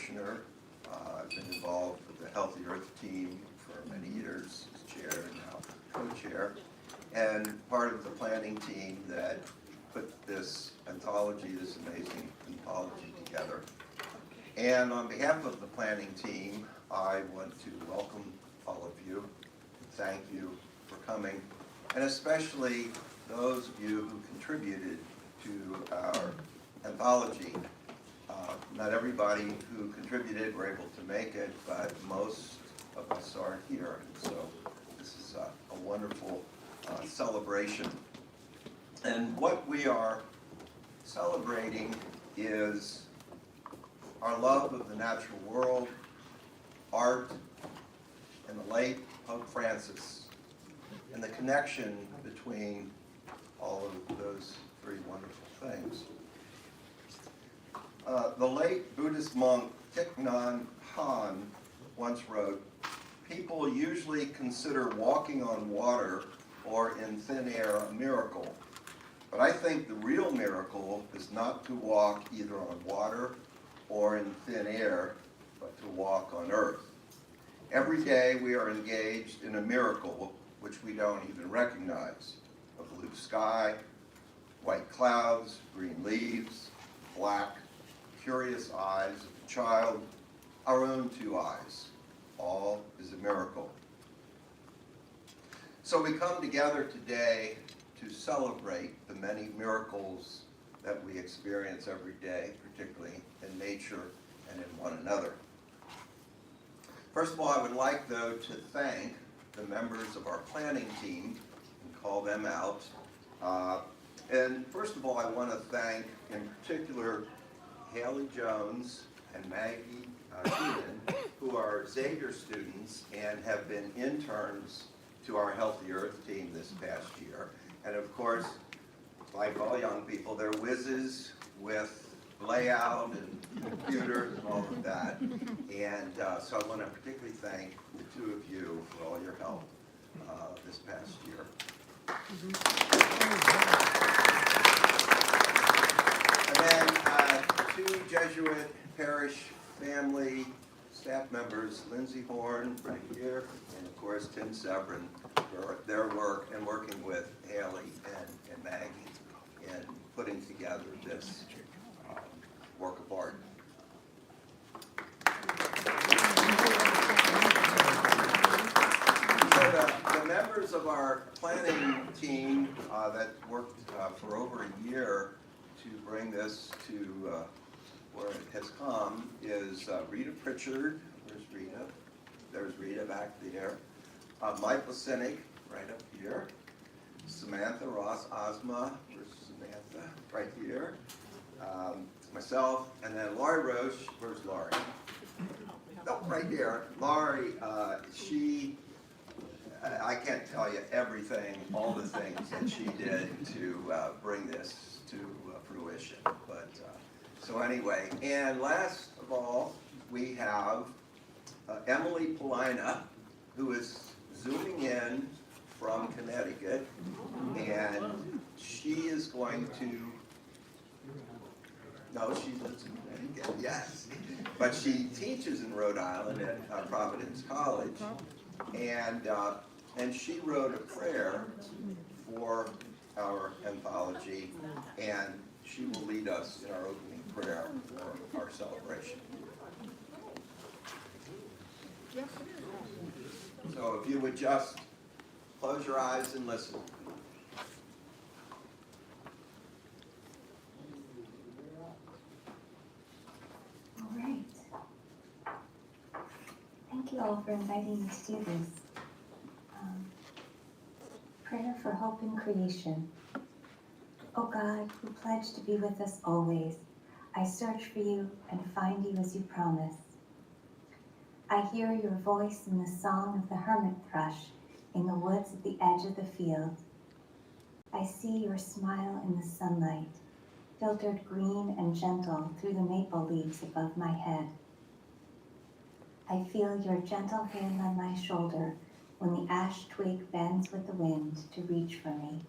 parishioner. I've been involved with the Healthy Earth team for many years as chair and now co-chair, and part of the planning team that put this anthology, this amazing anthology together. And on behalf of the planning team, I want to welcome all of you, thank you for coming, and especially those of you who contributed to our anthology. Not everybody who contributed were able to make it, but most of us are here. And so this is a wonderful celebration. And what we are celebrating is our love of the natural world, art, and the late Pope Francis, and the connection between all of those three wonderful things. The late Buddhist monk Thich Nhat Hanh once wrote, "People usually consider walking on water or in thin air a miracle. But I think the real miracle is not to walk either on water or in thin air, but to walk on earth. Every day we are engaged in a miracle which we don't even recognize. A blue sky, white clouds, green leaves, black, curious eyes of a child, our own two eyes. All is a miracle." So we come together today to celebrate the many miracles that we experience every day, particularly in nature and in one another. First of all, I would like, though, to thank the members of our planning team and call them out. And first of all, I want to thank, in particular, Haley Jones and Maggie Keenan, who are Xavier students and have been interns to our Healthy Earth team this past year. And of course, like all young people, they're whizzes with layout and computers and all of that. And so I want to particularly thank the two of you for all your help this past year. And then two Jesuit parish family staff members, Lindsay Horn right here, and of course Tim Severin, for their work and working with Haley and Maggie in putting together this work of art. So the members of our planning team that worked for over a year to bring this to where it has come is Rita Pritchard. Where's Rita? There's Rita back there. Michael Sinek, right up here. Samantha Ross Ozma. Where's Samantha? Right here. Myself, and then Laurie Roche. Where's Laurie? Oh, right here. Laurie, I can't tell you everything, all the things that she did to bring this to fruition. But so anyway, and last of all, we have Emily Polina, who is zooming in from Connecticut, and she is going to, no, she lives in Connecticut, yes, but she teaches in Rhode Island at Providence College, and she wrote a prayer for our anthology, and she will lead us in our opening prayer for our celebration. So if you would just close your eyes and listen. All right. Thank you all for inviting me to do this. Prayer for Hope in Creation. O God, who pledged to be with us always, I search for you and find you as you promised. I hear your voice in the song of the hermit thrush in the woods at the edge of the field. I see your smile in the sunlight, filtered green and gentle through the maple leaves above my head. I feel your gentle hand on my shoulder when the ash twig bends with the wind to reach for me.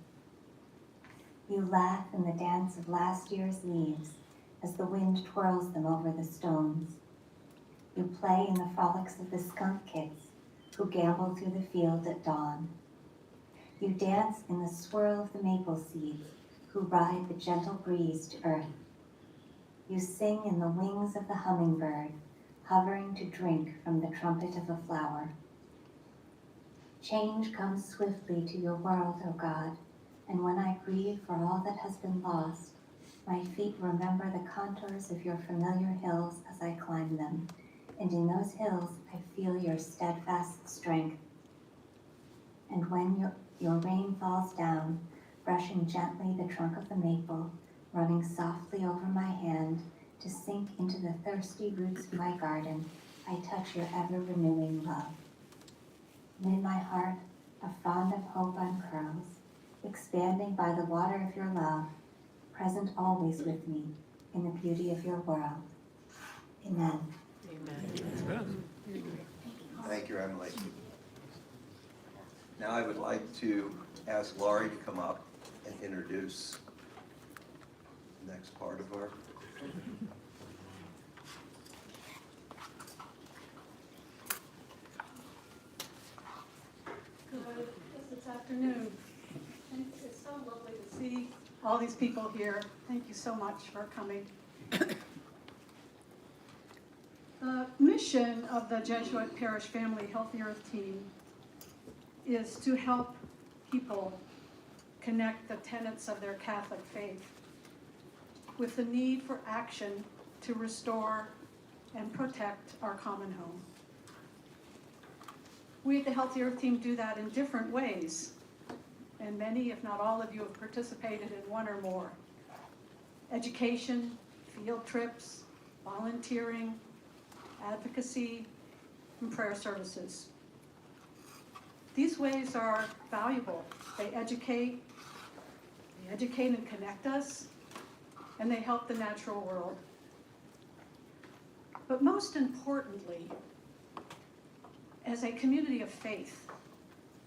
You laugh in the dance of last year's leaves as the wind twirls them over the stones. You play in the frolics of the skunk kids who gamble through the field at dawn. You dance in the swirl of the maple seeds who ride the gentle breeze to earth. You sing in the wings of the hummingbird, hovering to drink from the trumpet of a flower. Change comes swiftly to your world, O God, and when I grieve for all that has been lost, my feet remember the contours of your familiar hills as I climb them, and in those hills I feel your steadfast strength. And when your rain falls down, brushing gently the trunk of the maple, running softly over my hand to sink into the thirsty roots of my garden, I touch your ever-renewing love. And in my heart, a frond of hope uncurls, expanding by the water of your love, present always with me in the beauty of your world. Amen. Amen. Thank you, Emily. Now I would like to ask Laurie to come up and introduce the next part of our. Good. This afternoon. It's so lovely to see all these people here. Thank you so much for coming. The mission of the Jesuit Parish Family Healthy Earth team is to help people connect the tenets of their Catholic faith with the need for action to restore and protect our common home. We at the Healthy Earth team do that in different ways, and many, if not all of you, have participated in one or more. Education, field trips, volunteering, advocacy, and prayer services. These ways are valuable. They educate and connect us, and they help the natural world. But most importantly, as a community of faith,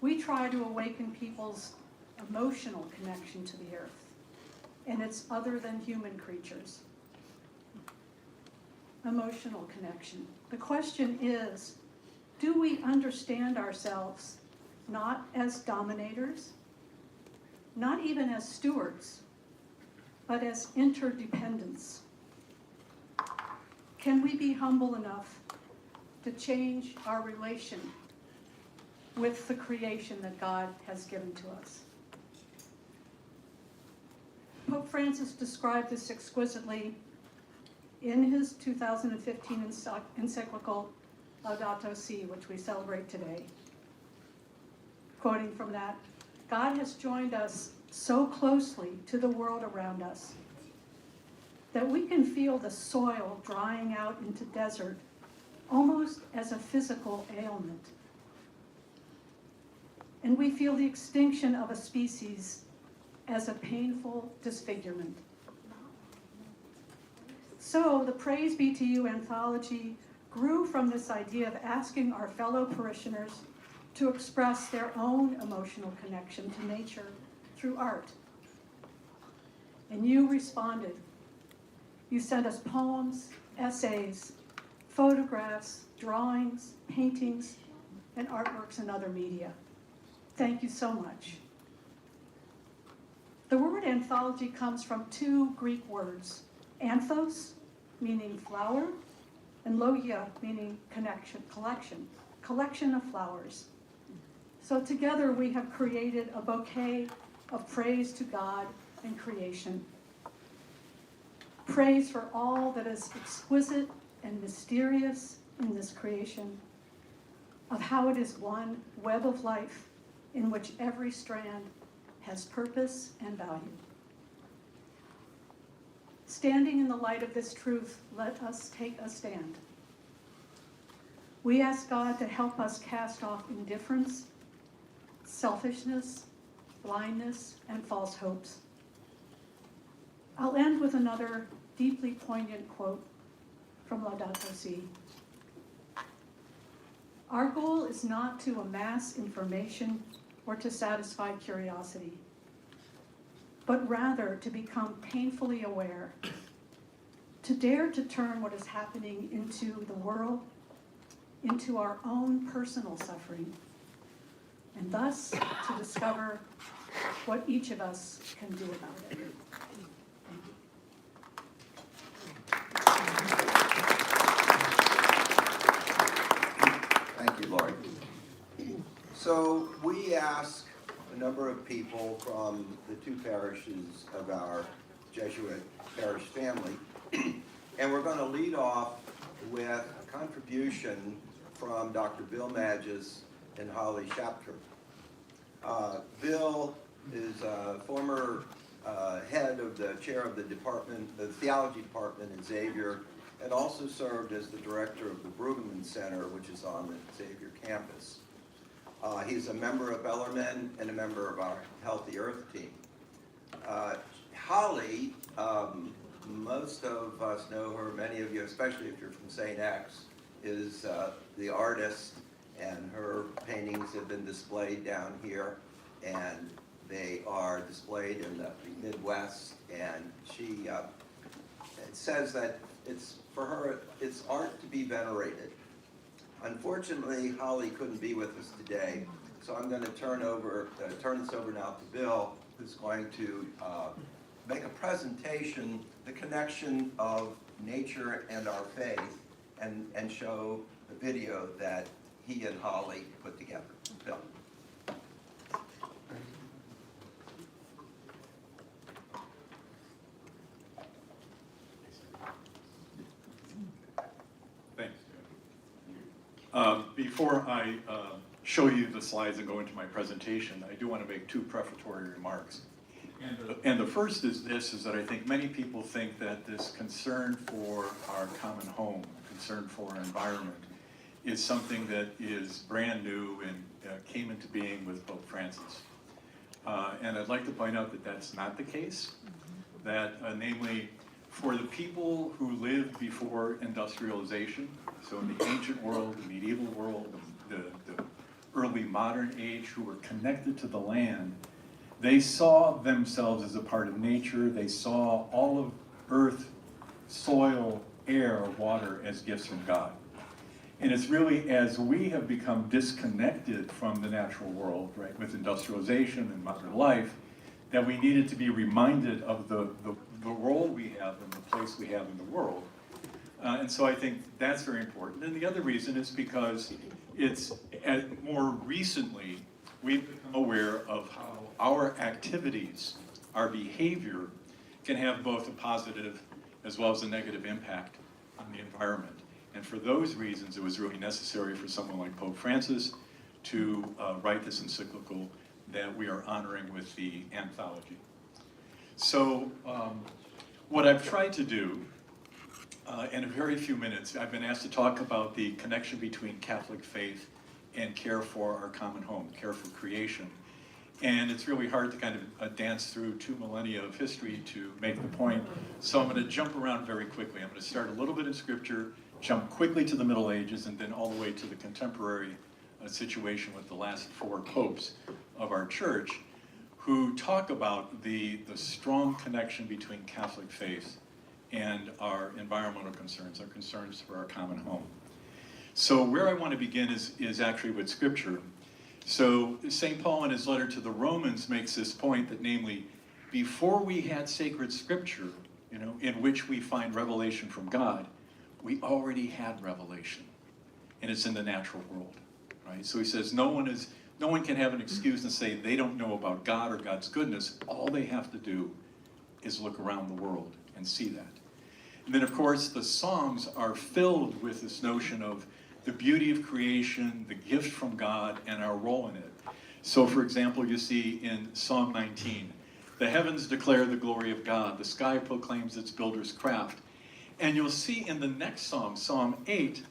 we try to awaken people's emotional connection to the earth and its other than human creatures. Emotional connection. The question is, do we understand ourselves not as dominators, not even as stewards, but as interdependents? Can we be humble enough to change our relation with the creation that God has given to us? Pope Francis described this exquisitely in his 2015 encyclical Laudato Si, which we celebrate today. Quoting from that, God has joined us so closely to the world around us that we can feel the soil drying out into desert almost as a physical ailment. And we feel the extinction of a species as a painful disfigurement. So the Praise Be To You Anthology grew from this idea of asking our fellow parishioners to express their own emotional connection to nature through art. And you responded. You sent us poems, essays, photographs, drawings, paintings, and artworks and other media. Thank you so much. The word anthology comes from two Greek words, anthos, meaning flower, and logia, meaning connection, collection of flowers. So together we have created a bouquet of praise to God and creation. Praise for all that is exquisite and mysterious in this creation, of how it is one web of life in which every strand has purpose and value. Standing in the light of this truth, let us take a stand. We ask God to help us cast off indifference, selfishness, blindness, and false hopes. I'll end with another deeply poignant quote from Laudato Si. Our goal is not to amass information or to satisfy curiosity, but rather to become painfully aware, to dare to turn what is happening into the world, into our own personal suffering, and thus to discover what each of us can do about it. Thank you, Lori. So we ask a number of people from the two parishes of our Jesuit parish family, and we're going to lead off with a contribution from Dr. Bill Magis and Holly Shapter. Bill is a former head of the chair of the department, the theology department at Xavier, and also served as the director of the Brueggemann Center, which is on the Xavier campus. He's a member of Bellarmine and a member of our Healthy Earth team. Holly, most of us know her, many of you, especially if you're from St. X, is the artist, and her paintings have been displayed down here, and they are displayed in the Midwest, and she it says that it's, for her, it's art to be venerated. Unfortunately, Holly couldn't be with us today, so I'm going to turn this over now to Bill, who's going to make a presentation, the connection of nature and our faith, and show the video that he and Holly put together. Bill. Thanks. Before I show you the slides and go into my presentation, I do want to make two prefatory remarks. And the first is this, is that I think many people think that this concern for our common home, concern for our environment, is something that is brand new and came into being with Pope Francis. And I'd like to point out that that's not the case, that namely, for the people who lived before industrialization, so in the ancient world, the medieval world, the early modern age, who were connected to the land, they saw themselves as a part of nature. They saw all of earth, soil, air, water as gifts from God. And it's really as we have become disconnected from the natural world, right, with industrialization and modern life, that we needed to be reminded of the role we have and the place we have in the world. And so I think that's very important. And the other reason is because it's more recently we've become aware of how our activities, our behavior, can have both a positive as well as a negative impact on the environment. And for those reasons, it was really necessary for someone like Pope Francis to write this encyclical that we are honoring with the anthology. So what I've tried to do in a very few minutes, I've been asked to talk about the connection between Catholic faith and care for our common home, care for creation. And it's really hard to kind of dance through 2 millennia of history to make the point. So I'm going to jump around very quickly. I'm going to start a little bit in Scripture, jump quickly to the Middle Ages, and then all the way to the contemporary situation with the last 4 popes of our church, who talk about the strong connection between Catholic faith and our environmental concerns, our concerns for our common home. So where I want to begin is actually with Scripture. So St. Paul in his letter to the Romans makes this point that, namely, before we had sacred Scripture, in which we find revelation from God, we already had revelation, and it's in the natural world, right? So he says no one can have an excuse and say they don't know about God or God's goodness. All they have to do is look around the world and see that. And then, of course, the Psalms are filled with this notion of the beauty of creation, the gift from God, and our role in it. So, for example, you see in Psalm 19, the heavens declare the glory of God, the sky proclaims its builder's craft. And you'll see in the next Psalm, Psalm 8,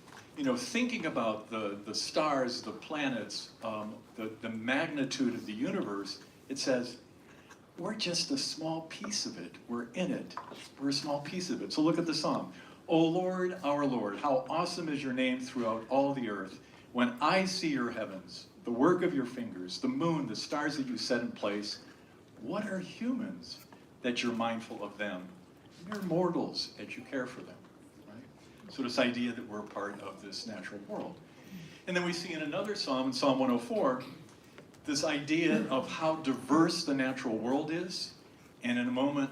thinking about the stars, the planets, the magnitude of the universe, it says, we're just a small piece of it. We're in it. We're a small piece of it. So look at the Psalm. O Lord, our Lord, how awesome is your name throughout all the earth. When I see your heavens, the work of your fingers, the moon, the stars that you set in place, what are humans that you're mindful of them? mere mortals, that you care for them, right? So this idea that we're part of this natural world. And then we see in another psalm, in Psalm 104, this idea of how diverse the natural world is. And in a moment,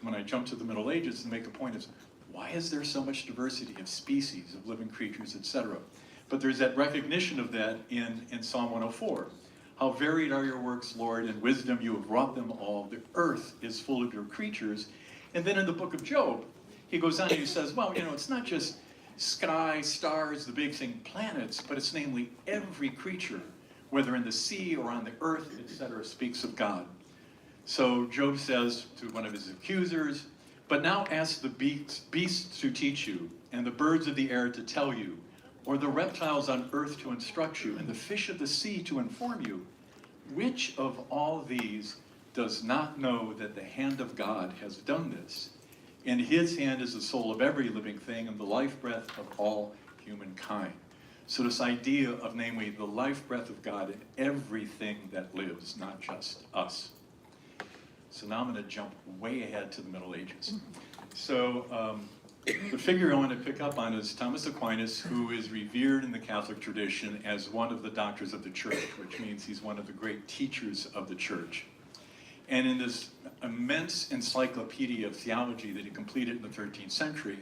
when I jump to the Middle Ages, to make a point is, why is there so much diversity of species, of living creatures, etc.? But there's that recognition of that in Psalm 104. How varied are your works, Lord, in wisdom you have wrought them all. The earth is full of your creatures. And then in the book of Job, he goes on and he says, well, it's not just sky, stars, the big thing, planets, but it's namely every creature, whether in the sea or on the earth, etc., speaks of God. So Job says to one of his accusers, but now ask the beasts to teach you, and the birds of the air to tell you, or the reptiles on earth to instruct you, and the fish of the sea to inform you. Which of all these does not know that the hand of God has done this? In his hand is the soul of every living thing, and the life breath of all humankind. So this idea of, namely, the life breath of God in everything that lives, not just us. So now I'm going to jump way ahead to the Middle Ages. So the figure I want to pick up on is Thomas Aquinas, who is revered in the Catholic tradition as one of the doctors of the church, which means he's one of the great teachers of the church. And in this immense encyclopedia of theology that he completed in the 13th century,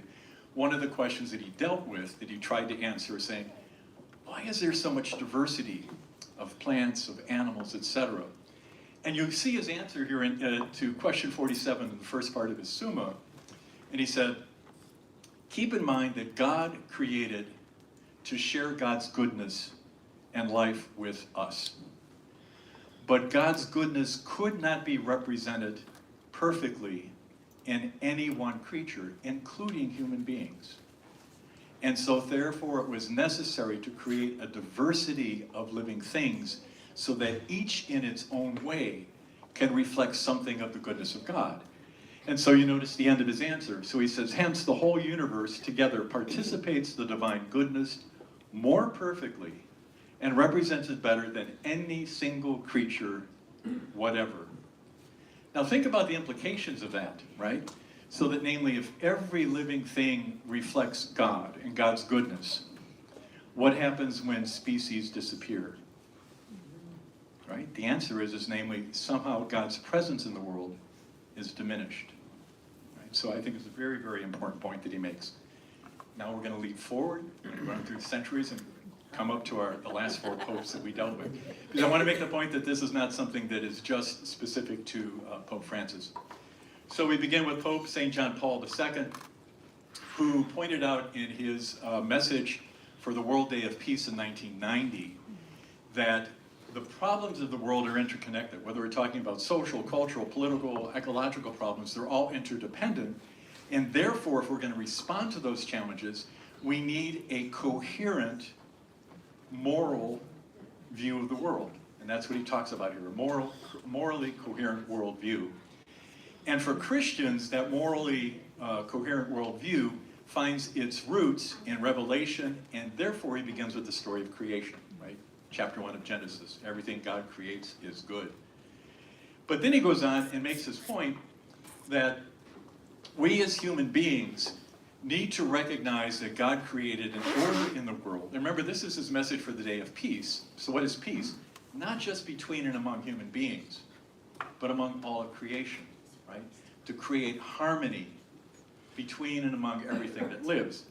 one of the questions that he dealt with, that he tried to answer, is saying, why is there so much diversity of plants, of animals, etc.? And you see his answer here to question 47 in the first part of his Summa. And he said, keep in mind that God created to share God's goodness and life with us. But God's goodness could not be represented perfectly in any one creature, including human beings. And so therefore it was necessary to create a diversity of living things so that each in its own way can reflect something of the goodness of God. And so you notice the end of his answer. So he says, hence the whole universe together participates the divine goodness more perfectly and represents it better than any single creature whatever. Now think about the implications of that, right? So that namely, if every living thing reflects God and God's goodness, what happens when species disappear? Right? The answer is namely, somehow God's presence in the world is diminished. Right? So I think it's a very, very important point that he makes. Now we're going to leap forward, we're going to run through the centuries and come up to the last four popes that we dealt with. Because I want to make the point that this is not something that is just specific to Pope Francis. So we begin with Pope St. John Paul II, who pointed out in his message for the World Day of Peace in 1990 that the problems of the world are interconnected. Whether we're talking about social, cultural, political, ecological problems, they're all interdependent. And therefore, if we're going to respond to those challenges, we need a coherent, moral view of the world. And that's what he talks about here, a morally coherent worldview. And for Christians, that morally coherent worldview finds its roots in Revelation, and therefore he begins with the story of creation, right? Chapter 1 of Genesis. Everything God creates is good. But then he goes on and makes this point that we as human beings need to recognize that God created an order in the world. And remember, this is his message for the Day of Peace. So what is peace? Not just between and among human beings, but among all of creation, right? To create harmony between and among everything that lives.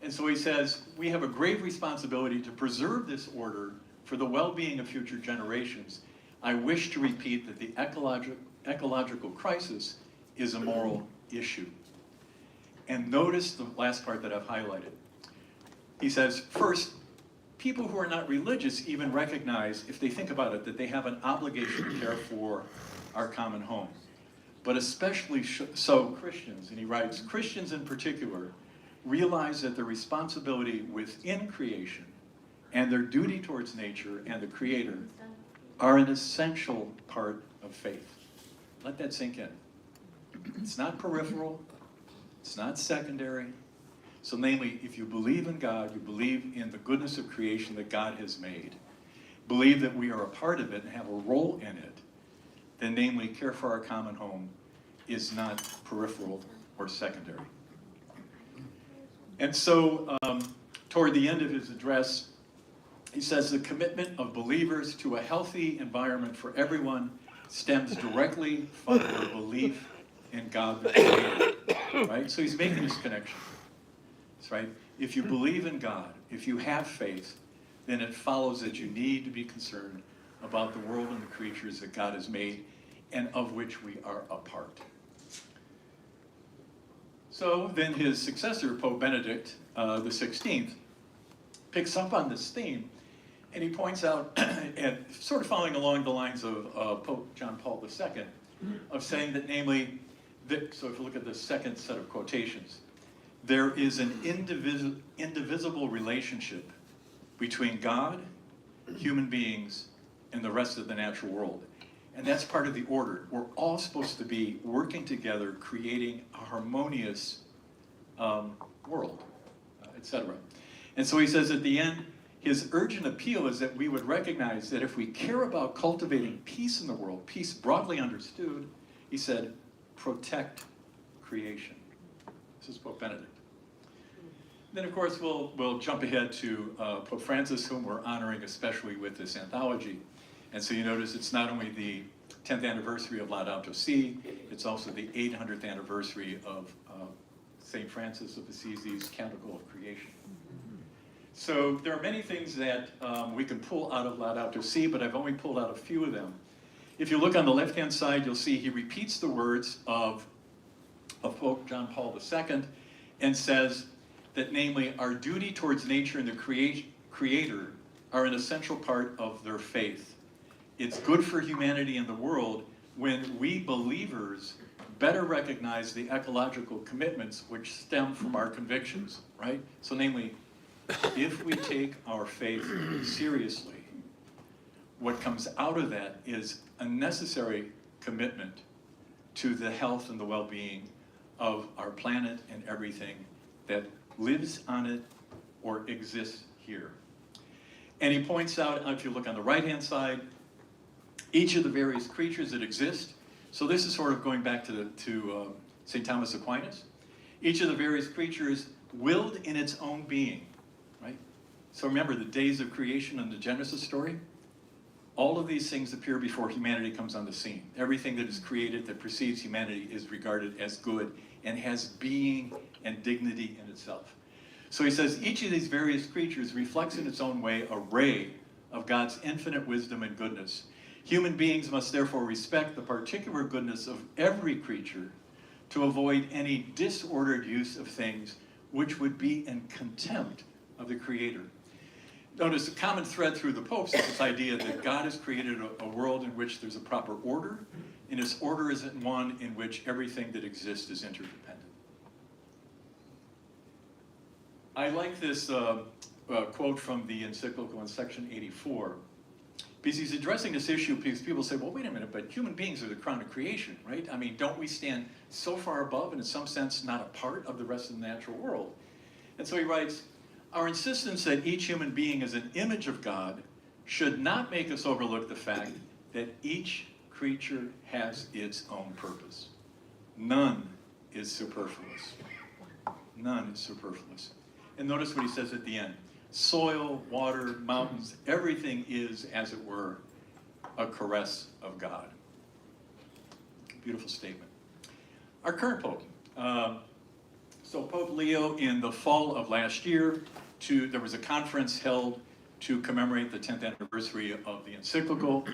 And so he says, we have a grave responsibility to preserve this order for the well-being of future generations. I wish to repeat that the ecological crisis is a moral issue. And notice the last part that I've highlighted. He says, first, people who are not religious even recognize, if they think about it, that they have an obligation to care for our common home. But especially so Christians, and he writes, Christians in particular realize that their responsibility within creation and their duty towards nature and the Creator are an essential part of faith. Let that sink in. It's not peripheral. It's not secondary. So namely, if you believe in God, you believe in the goodness of creation that God has made, believe that we are a part of it and have a role in it, then namely, care for our common home is not peripheral or secondary. And so, toward the end of his address, he says the commitment of believers to a healthy environment for everyone stems directly from their belief in God the Creator, right? So he's making this connection, that's right? If you believe in God, if you have faith, then it follows that you need to be concerned about the world and the creatures that God has made and of which we are a part. So then his successor, Pope Benedict the 16th, picks up on this theme, and he points out, and sort of following along the lines of Pope John Paul II, of saying that namely, so if you look at the second set of quotations, there is an indivisible relationship between God, human beings, and the rest of the natural world. And that's part of the order. We're all supposed to be working together, creating a harmonious world, etc. And so he says at the end, his urgent appeal is that we would recognize that if we care about cultivating peace in the world, peace broadly understood, he said, protect creation. This is Pope Benedict. Then, of course, we'll jump ahead to Pope Francis, whom we're honoring especially with this anthology. And so you notice it's not only the 10th anniversary of Laudato Si, it's also the 800th anniversary of St. Francis of Assisi's Canticle of Creation. So there are many things that we can pull out of Laudato Si, but I've only pulled out a few of them. If you look on the left-hand side, you'll see he repeats the words of Pope John Paul II and says that, namely, our duty towards nature and the Creator are an essential part of their faith. It's good for humanity and the world when we believers better recognize the ecological commitments which stem from our convictions, right? So namely, if we take our faith seriously, what comes out of that is a necessary commitment to the health and the well-being of our planet and everything that lives on it or exists here. And he points out, if you look on the right-hand side, each of the various creatures that exist. So this is sort of going back to St. Thomas Aquinas. Each of the various creatures willed in its own being, right? So remember the days of creation and the Genesis story? All of these things appear before humanity comes on the scene. Everything that is created that precedes humanity is regarded as good and has being and dignity in itself. So he says each of these various creatures reflects in its own way a ray of God's infinite wisdom and goodness. Human beings must therefore respect the particular goodness of every creature to avoid any disordered use of things which would be in contempt of the Creator. Notice the common thread through the popes is this idea that God has created a world in which there's a proper order, and this order isn't one in which everything that exists is interdependent. I like this quote from the encyclical in section 84, because he's addressing this issue because people say, well, wait a minute, but human beings are the crown of creation, right? I mean, don't we stand so far above and in some sense not a part of the rest of the natural world? And so he writes, our insistence that each human being is an image of God should not make us overlook the fact that each creature has its own purpose. None is superfluous. None is superfluous. And notice what he says at the end. Soil, water, mountains, everything is, as it were, a caress of God. Beautiful statement. Our current Pope. So Pope Leo, in the fall of last year, there was a conference held to commemorate the 10th anniversary of the encyclical.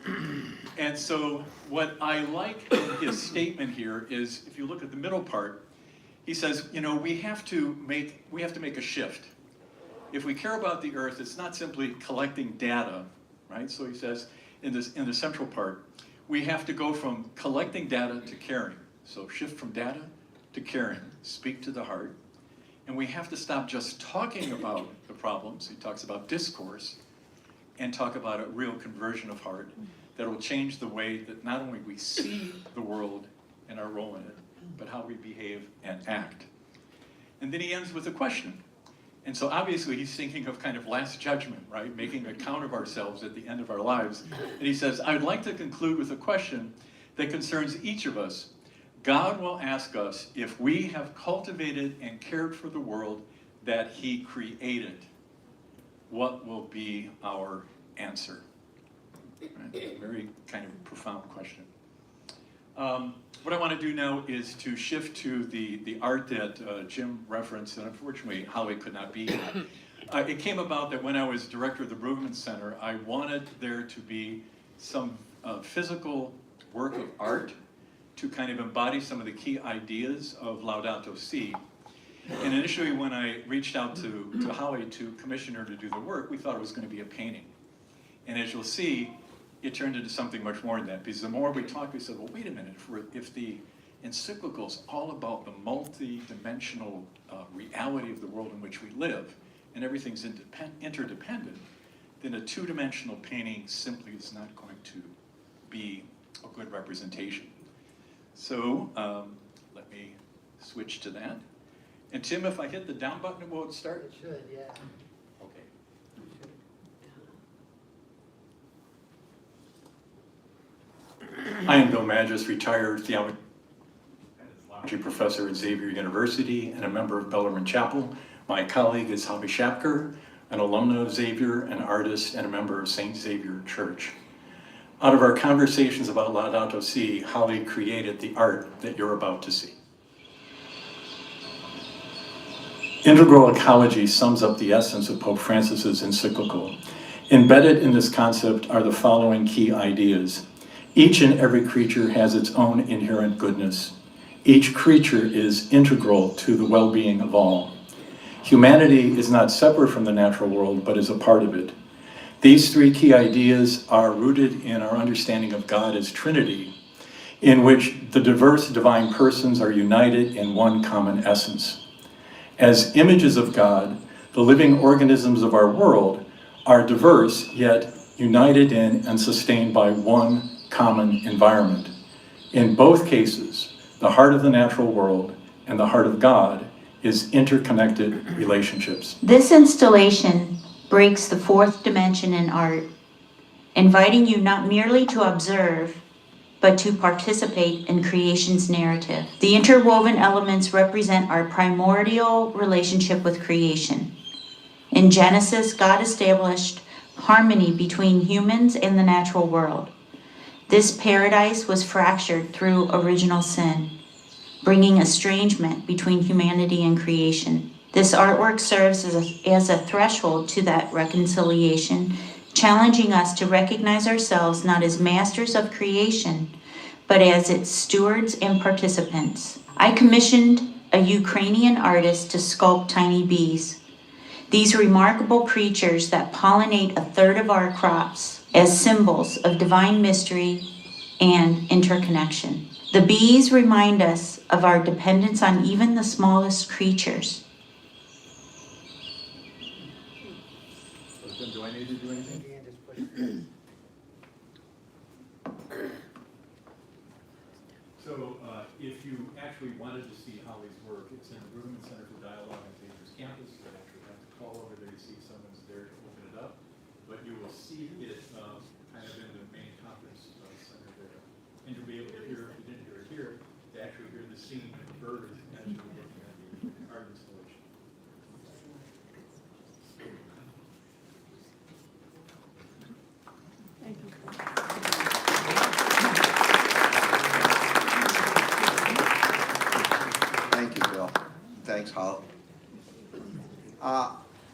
And so what I like in his statement here is, if you look at the middle part, he says, you know, we have to make a shift. If we care about the earth, it's not simply collecting data, right? So he says in the central part, we have to go from collecting data to caring. So shift from data to caring, speak to the heart. And we have to stop just talking about the problems. He talks about discourse and talk about a real conversion of heart that will change the way that not only we see the world and our role in it, but how we behave and act. And then he ends with a question. And so obviously he's thinking of kind of last judgment, right? Making account of ourselves at the end of our lives. And he says, I'd like to conclude with a question that concerns each of us. God will ask us if we have cultivated and cared for the world that he created. What will be our answer? Right? Very kind of profound question. What I want to do now is to shift to the art that Jim referenced, and unfortunately Holly could not be here. It came about that when I was director of the Brugman Center, I wanted there to be some physical work of art to kind of embody some of the key ideas of Laudato Si. And initially when I reached out to Holly to commission her to do the work, we thought it was going to be a painting. And as you'll see, it turned into something much more than that, because the more we talked, we said, well, wait a minute, if the encyclical is all about the multi-dimensional reality of the world in which we live, and everything's interdependent, then a two-dimensional painting simply is not going to be a good representation. So let me switch to that. And Tim, if I hit the down button, will it start? It should, yeah. Okay. I am Bill Magis, retired theology professor at Xavier University and a member of Bellarmine Chapel. My colleague is Holly Shapker, an alumna of Xavier, an artist, and a member of St. Xavier Church. Out of our conversations about Laudato Si, Holly created the art that you're about to see. Integral ecology sums up the essence of Pope Francis's encyclical. Embedded in this concept are the following key ideas. Each and every creature has its own inherent goodness. Each creature is integral to the well-being of all. Humanity is not separate from the natural world, but is a part of it. These three key ideas are rooted in our understanding of God as Trinity, in which the diverse divine persons are united in one common essence. As images of God, the living organisms of our world are diverse, yet united in and sustained by one common environment. In both cases, the heart of the natural world and the heart of God is interconnected relationships. This installation breaks the fourth dimension in art, inviting you not merely to observe, but to participate in creation's narrative. The interwoven elements represent our primordial relationship with creation. In Genesis, God established harmony between humans and the natural world. This paradise was fractured through original sin, bringing estrangement between humanity and creation. This artwork serves as a threshold to that reconciliation, challenging us to recognize ourselves not as masters of creation, but as its stewards and participants. I commissioned a Ukrainian artist to sculpt tiny bees, these remarkable creatures that pollinate a third of our crops, as symbols of divine mystery and interconnection. The bees remind us of our dependence on even the smallest creatures. So Tim, do I need to do anything? And just push this. So if you actually wanted to see Holly's work, it's in the Brugman Center for Dialogue on Xavier's campus. You actually have to call over there to see if someone's there to open it up. But you will see it kind of in the main conference center there. And you'll be able to hear, if you didn't hear it here, to actually hear the scene of the bird as you're looking at the art installation. Thank you. Thank you, Bill. Thanks, Holly.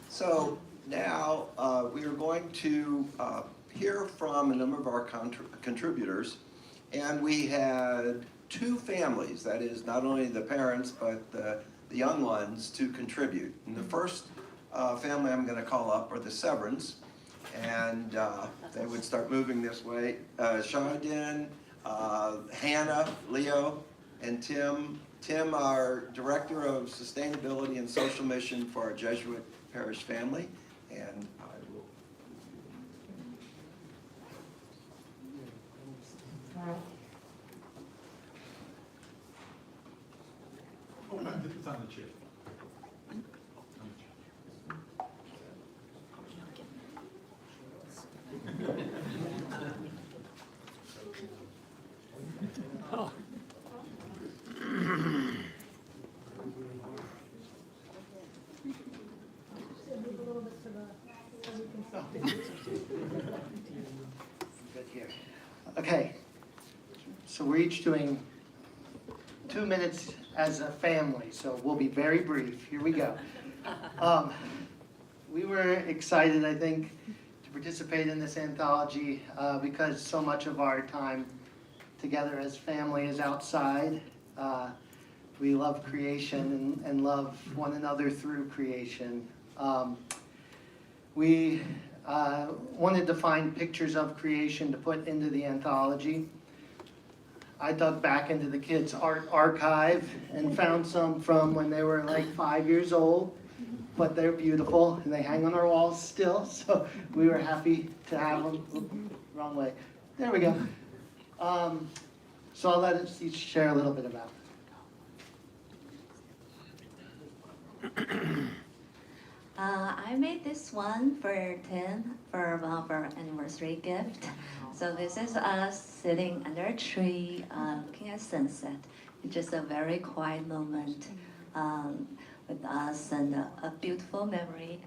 So now we are going to hear from a number of our contributors, and we had two families, that is not only the parents but the young ones, to contribute. And the first family I'm going to call up are the Severns, and they would start moving this way. Shahadin, Hannah, Leo, and Tim. Tim, our Director of Sustainability and Social Mission for our Jesuit Parish family, and I will. Oh, it's on the chair. Good here. Okay, so we're each doing 2 minutes as a family, so we'll be very brief. Here we go. We were excited, I think, to participate in this anthology because so much of our time together as family is outside. We love creation and love one another through creation. We wanted to find pictures of creation to put into the anthology. I dug back into the kids' art archive and found some from when they were like 5 years old, but they're beautiful and they hang on our walls still, so we were happy to have them. Wrong way. There we go. So I'll let us each share a little bit about it. I made this one for Tim for one of our anniversary gift. So this is us sitting under a tree looking at sunset. It's just a very quiet moment with us and a beautiful memory.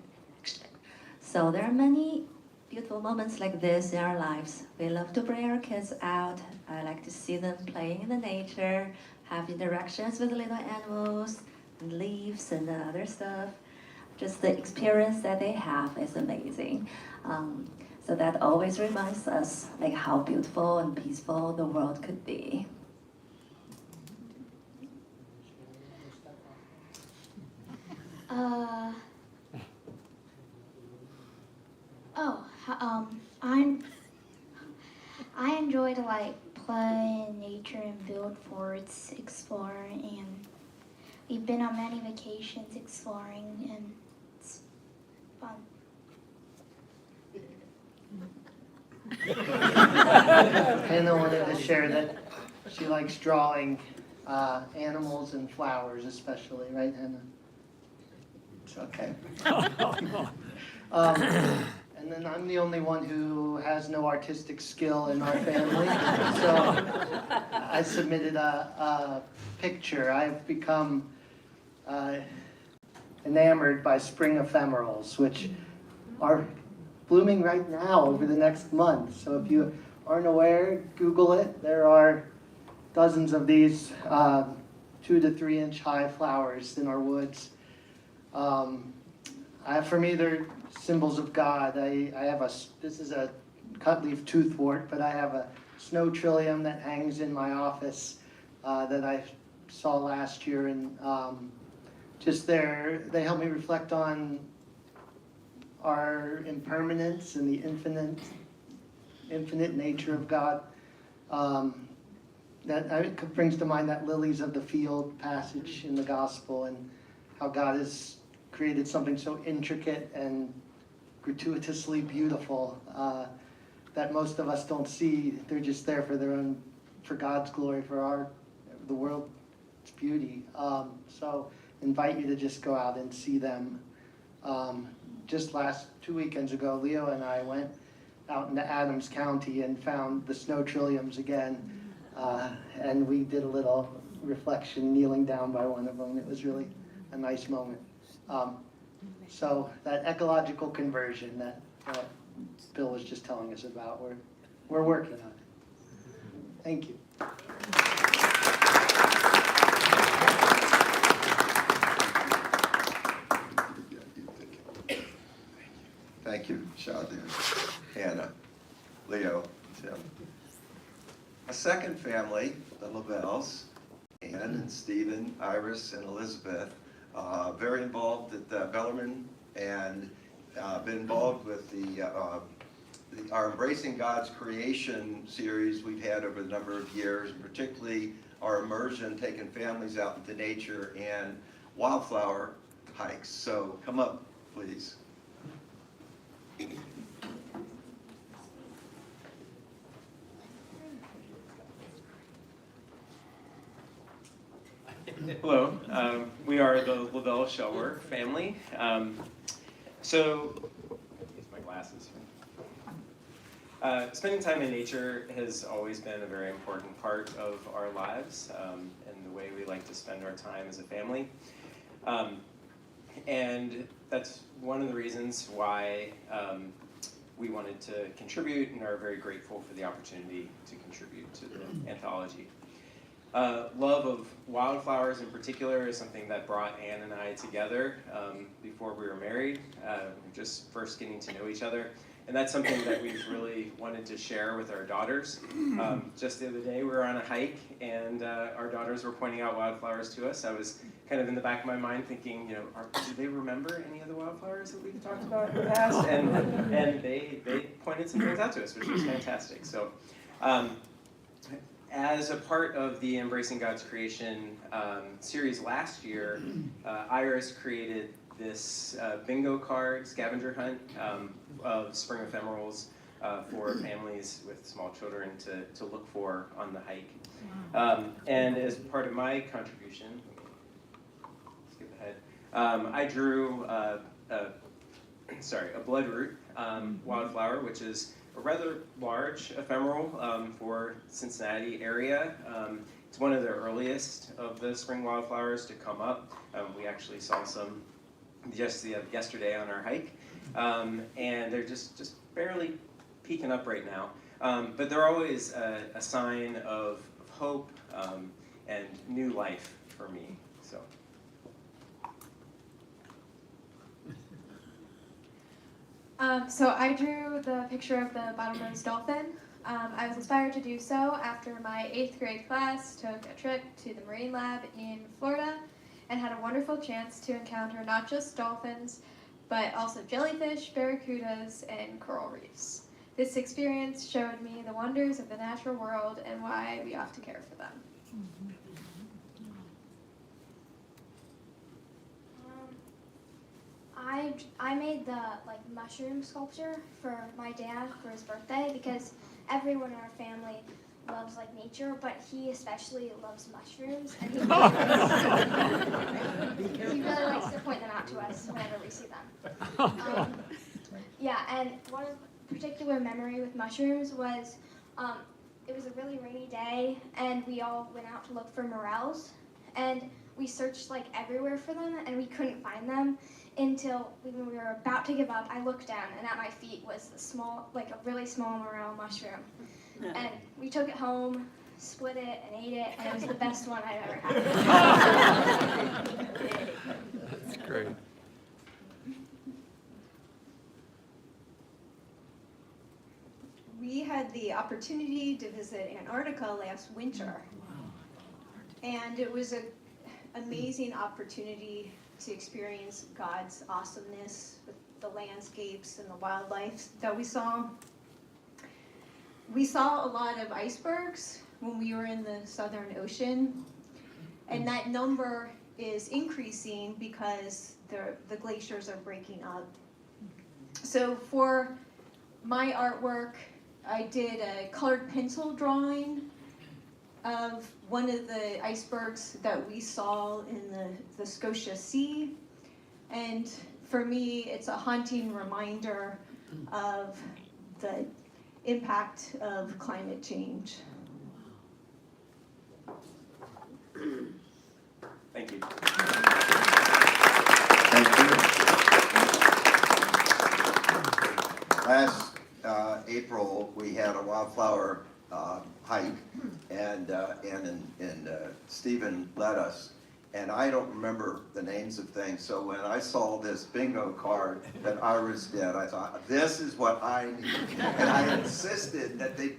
So there are many beautiful moments like this in our lives. We love to bring our kids out. I like to see them playing in the nature, have interactions with little animals, and leaves and other stuff. Just the experience that they have is amazing. So that always reminds us like how beautiful and peaceful the world could be. I enjoy to like play in nature and build forts, explore, and we've been on many vacations exploring, and it's fun. Hannah wanted to share that she likes drawing animals and flowers especially, right, Hannah? It's okay. And then I'm the only one who has no artistic skill in our family, so I submitted a picture. I've become enamored by spring ephemerals, which are blooming right now over the next month. So if you aren't aware, Google it. There are dozens of these 2 to 3 inch high flowers in our woods. For me, they're symbols of God. This is a cutleaf toothwort, but I have a snow trillium that hangs in my office that I saw last year, and they help me reflect on our impermanence and the infinite nature of God. That brings to mind that lilies of the field passage in the gospel, and how God has created something so intricate and gratuitously beautiful that most of us don't see. They're just there for God's glory, for the world's beauty. So invite you to just go out and see them. Just 2 weekends ago, Leo and I went out into Adams County and found the snow trilliums again, and we did a little reflection kneeling down by one of them. It was really a nice moment. So that ecological conversion that Bill was just telling us about, we're working on it. Thank you. Thank you, Shadu, Hannah, Leo, Tim. A second family, the LaBelles, Ann and Stephen, Iris, and Elizabeth, very involved at Bellarmine, and been involved with our Embracing God's Creation series we've had over the number of years, and particularly our immersion, taking families out into nature and wildflower hikes. So come up, please. Hello, we are the LaBelle Shellwork family. So, here's my glasses. Spending time in nature has always been a very important part of our lives and the way we like to spend our time as a family. And that's one of the reasons why we wanted to contribute and are very grateful for the opportunity to contribute to the anthology. Love of wildflowers in particular is something that brought Anne and I together before we were married, just first getting to know each other. And that's something that we've really wanted to share with our daughters. Just the other day, we were on a hike, and our daughters were pointing out wildflowers to us. I was kind of in the back of my mind thinking, you know, do they remember any of the wildflowers that we've talked about in the past? And they pointed some things out to us, which was fantastic. So, as a part of the Embracing God's Creation series last year, Iris created this bingo card scavenger hunt of spring ephemerals for families with small children to look for on the hike. And as part of my contribution, skip ahead, I drew a bloodroot wildflower, which is a rather large ephemeral for Cincinnati area. It's one of the earliest of the spring wildflowers to come up. We actually saw some just yesterday on our hike, and they're just barely peeking up right now. But they're always a sign of hope and new life for me. So. So I drew the picture of the bottlenose dolphin. I was inspired to do so after my 8th grade class took a trip to the Marine Lab in Florida and had a wonderful chance to encounter not just dolphins, but also jellyfish, barracudas, and coral reefs. This experience showed me the wonders of the natural world and why we ought to care for them. I made the mushroom sculpture for my dad for his birthday because everyone in our family loves nature, but he especially loves mushrooms, and he really likes to point them out to us whenever we see them. Yeah, and one particular memory with mushrooms was it was a really rainy day, and we all went out to look for morels, and we searched everywhere for them, and we couldn't find them until when we were about to give up. I looked down, and at my feet was a really small morel mushroom. And we took it home, split it, and ate it, and it was the best one I've ever had. That's great. We had the opportunity to visit Antarctica last winter, and it was an amazing opportunity to experience God's awesomeness with the landscapes and the wildlife that we saw. We saw a lot of icebergs when we were in the Southern Ocean, and that number is increasing because the glaciers are breaking up. So for my artwork, I did a colored pencil drawing of one of the icebergs that we saw in the Scotia Sea. And for me, it's a haunting reminder of the impact of climate change. Thank you. Thank you. Last April, we had a wildflower hike, and Stephen led us. And I don't remember the names of things, so when I saw this bingo card that Iris did, I thought, this is what I need. And I insisted that they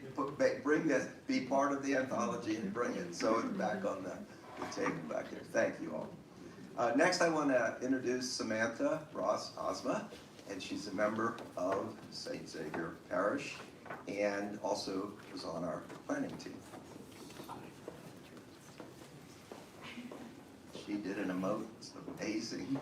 bring this, be part of the anthology and bring it. So it's back on the table back there. Thank you all. Next, I want to introduce Samantha Ross Ozma, and she's a member of St. Xavier Parish and also was on our planning team. She did an emote, it's amazing.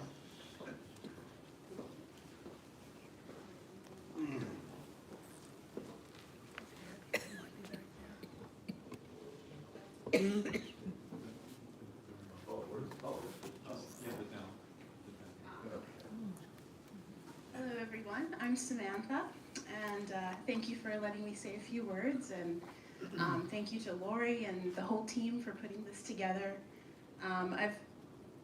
Hello everyone, I'm Samantha, and thank you for letting me say a few words, and thank you to Lori and the whole team for putting this together. I've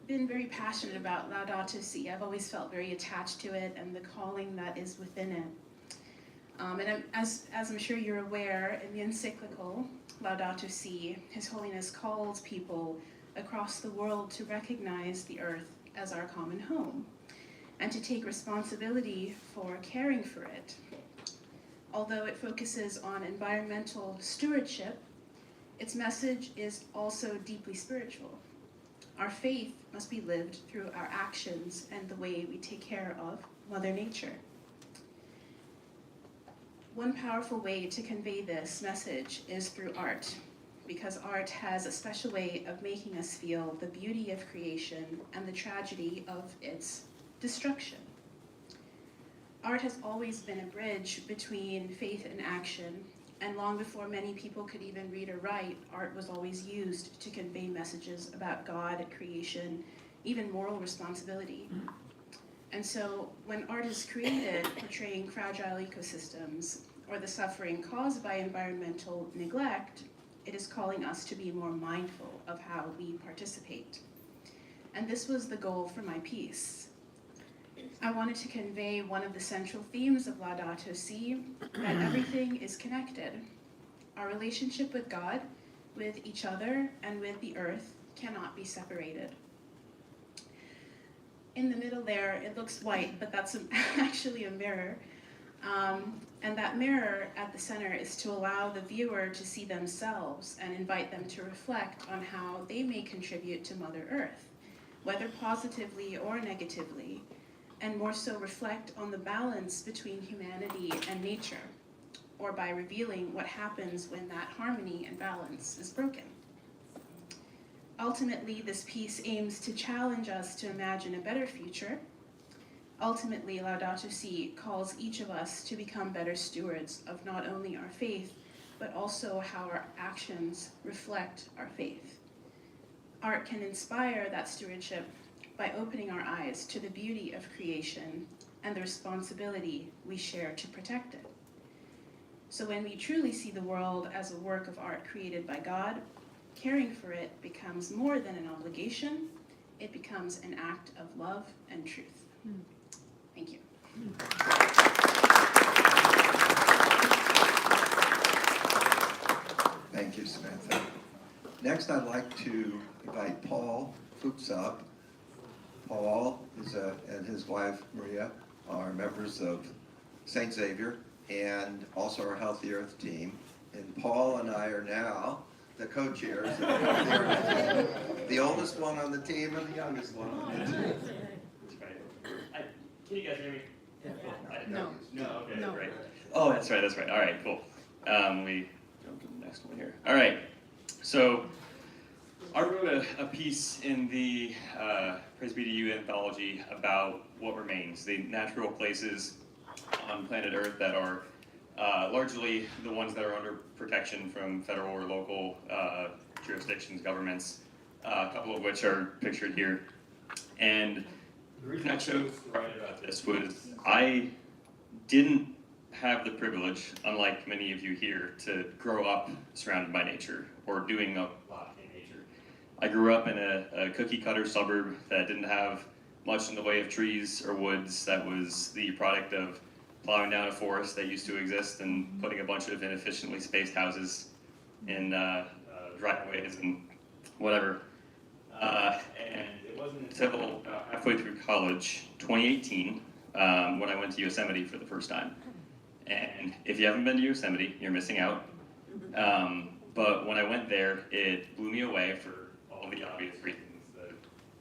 been very passionate about Laudato Si. I've always felt very attached to it and the calling that is within it. As I'm sure you're aware, in the encyclical Laudato Si, His Holiness calls people across the world to recognize the earth as our common home and to take responsibility for caring for it. Although it focuses on environmental stewardship, its message is also deeply spiritual. Our faith must be lived through our actions and the way we take care of Mother Nature. One powerful way to convey this message is through art, because art has a special way of making us feel the beauty of creation and the tragedy of its destruction. Art has always been a bridge between faith and action, and long before many people could even read or write, art was always used to convey messages about God, creation, even moral responsibility. And so when art is created portraying fragile ecosystems or the suffering caused by environmental neglect, it is calling us to be more mindful of how we participate. And this was the goal for my piece. I wanted to convey one of the central themes of Laudato Si, that everything is connected. Our relationship with God, with each other, and with the earth cannot be separated. In the middle there, it looks white, but that's actually a mirror. And that mirror at the center is to allow the viewer to see themselves and invite them to reflect on how they may contribute to Mother Earth, whether positively or negatively, and more so reflect on the balance between humanity and nature, or by revealing what happens when that harmony and balance is broken. Ultimately, this piece aims to challenge us to imagine a better future. Ultimately, Laudato Si calls each of us to become better stewards of not only our faith, but also how our actions reflect our faith. Art can inspire that stewardship by opening our eyes to the beauty of creation and the responsibility we share to protect it. So when we truly see the world as a work of art created by God, caring for it becomes more than an obligation, it becomes an act of love and truth. Thank you. Thank you, Samantha. Next, I'd like to invite Paul Fuchs up. Paul and his wife Maria are members of St. Xavier and also our Healthy Earth team. And Paul and I are now the co-chairs of the Healthy Earth team. The oldest one on the team and the youngest one on the team. Can you guys hear me? No. No, okay, no. Right. Oh, that's right. All right, cool. We jump to the next one here. All right, so I wrote a piece in the Be To You Anthology about what remains, the natural places on planet Earth that are largely the ones that are under protection from federal or local jurisdictions, governments, a couple of which are pictured here. And the reason I chose to write about this was I didn't have the privilege, unlike many of you here, to grow up surrounded by nature or doing a lot in nature. I grew up in a cookie cutter suburb that didn't have much in the way of trees or woods, that was the product of plowing down a forest that used to exist and putting a bunch of inefficiently spaced houses in driveways and whatever. And it wasn't until halfway through college, 2018, when I went to Yosemite for the first time. And if you haven't been to Yosemite, you're missing out. But when I went there, it blew me away for all the obvious reasons. The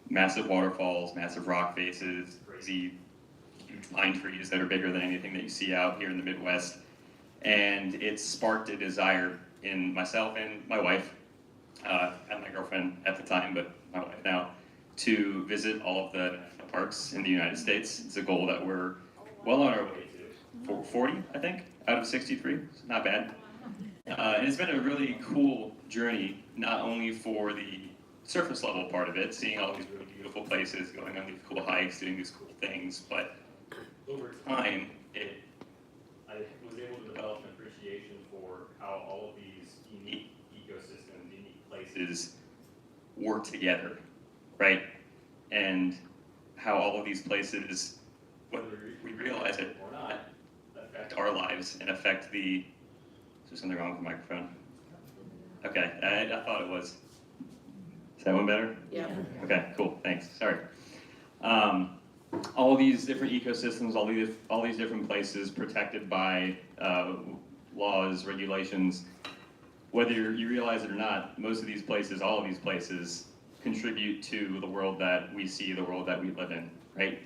massive waterfalls, massive rock faces, crazy huge pine trees that are bigger than anything that you see out here in the Midwest. And it sparked a desire in myself and my wife, and my girlfriend at the time, but my wife now, to visit all of the national parks in the United States. It's a goal that we're well on our way to. 40, I think, out of 63. It's not bad. And it's been a really cool journey, not only for the surface level part of it, seeing all these really beautiful places, going on these cool hikes, doing these cool things, but over time, I was able to develop an appreciation for how all of these unique ecosystems, unique places work together, right? and how all of these places, whether we realize it or not, affect our lives and affect the, is there something wrong with the microphone? Okay, I thought it was. Is that one better? Yeah. Okay, cool, thanks, sorry. All these different ecosystems, all these different places protected by laws, regulations, whether you realize it or not, most of these places, all of these places, contribute to the world that we see, the world that we live in, right?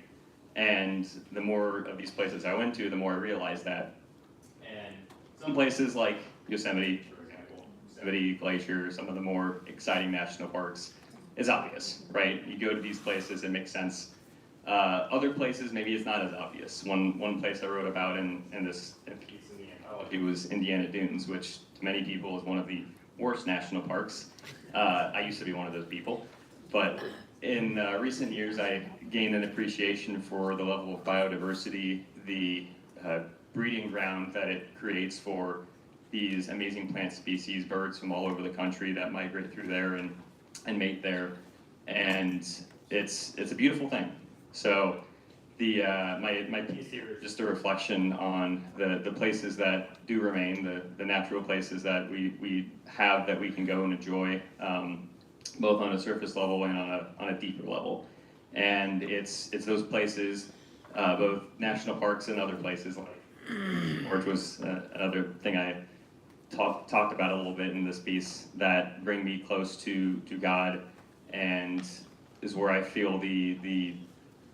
And the more of these places I went to, the more I realized that. And some places like Yosemite, for example, Yosemite Glacier, some of the more exciting national parks, is obvious, right? You go to these places, it makes sense. Other places, maybe it's not as obvious. One place I wrote about in this piece in the anthology was Indiana Dunes, which to many people is one of the worst national parks. I used to be one of those people, but in recent years I gained an appreciation for the level of biodiversity, the breeding ground that it creates for these amazing plant species, birds from all over the country that migrate through there and mate there, and it's a beautiful thing. So my piece here is just a reflection on the places that do remain, the natural places that we have that we can go and enjoy, both on a surface level and on a deeper level. And it's those places, both national parks and other places like, which was another thing I talked about a little bit in this piece, that bring me close to God, and is where I feel the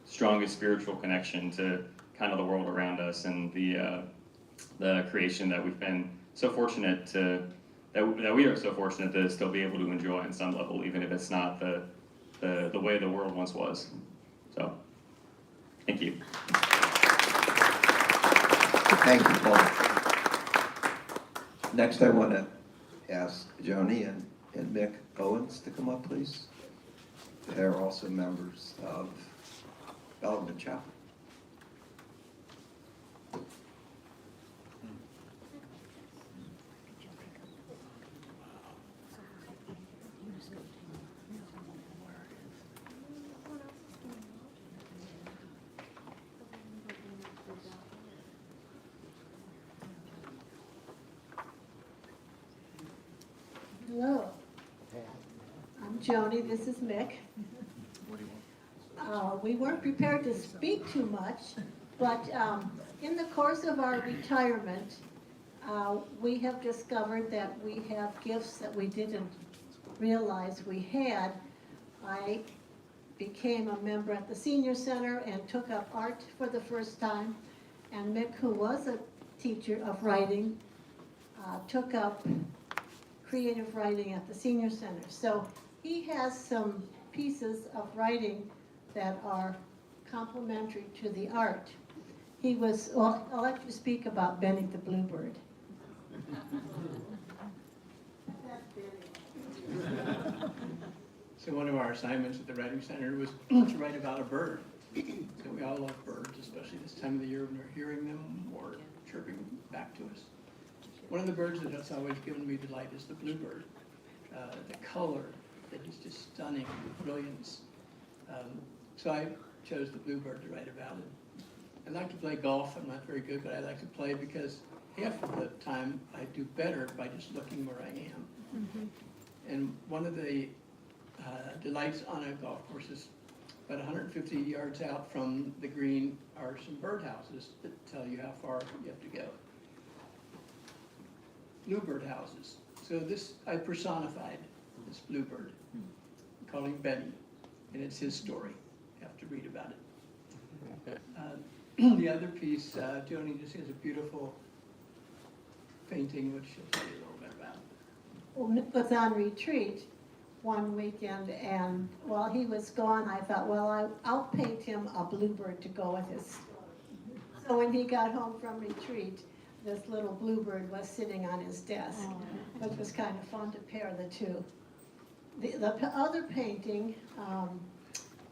strongest spiritual connection to kind of the world around us and the creation that we've been so fortunate to, that we are so fortunate to still be able to enjoy on some level, even if it's not the way the world once was. So, thank you. Thank you, Paul. Next, I want to ask Joni and Mick Owens to come up, please. They're also members of Bellman Chapel. Hello, I'm Joni, this is Mick. We weren't prepared to speak too much, but in the course of our retirement, we have discovered that we have gifts that we didn't realize we had. I became a member at the Senior Center and took up art for the first time, and Mick, who was a teacher of writing, took up creative writing at the Senior Center. So he has some pieces of writing that are complementary to the art. He was, well, I'll let you speak about Benny the Bluebird. So one of our assignments at the Writing Center was to write about a bird. So we all love birds, especially this time of the year when we're hearing them or chirping back to us. One of the birds that has always given me delight is the bluebird. The color that is just stunning, the brilliance. So I chose the bluebird to write about it. I like to play golf. I'm not very good, but I like to play because half of the time I do better by just looking where I am. Mm-hmm. And one of the delights on a golf course is about 150 yards out from the green are some birdhouses that tell you how far you have to go. Bluebird houses. So this, I personified this bluebird, called him Benny, and it's his story. You have to read about it. The other piece, Joni just has a beautiful painting, which she'll tell you a little bit about. Well, Mick was on retreat one weekend, and while he was gone, I thought, well, I'll paint him a bluebird to go with his story. So when he got home from retreat, this little bluebird was sitting on his desk, which was kind of fun to pair the two. The other painting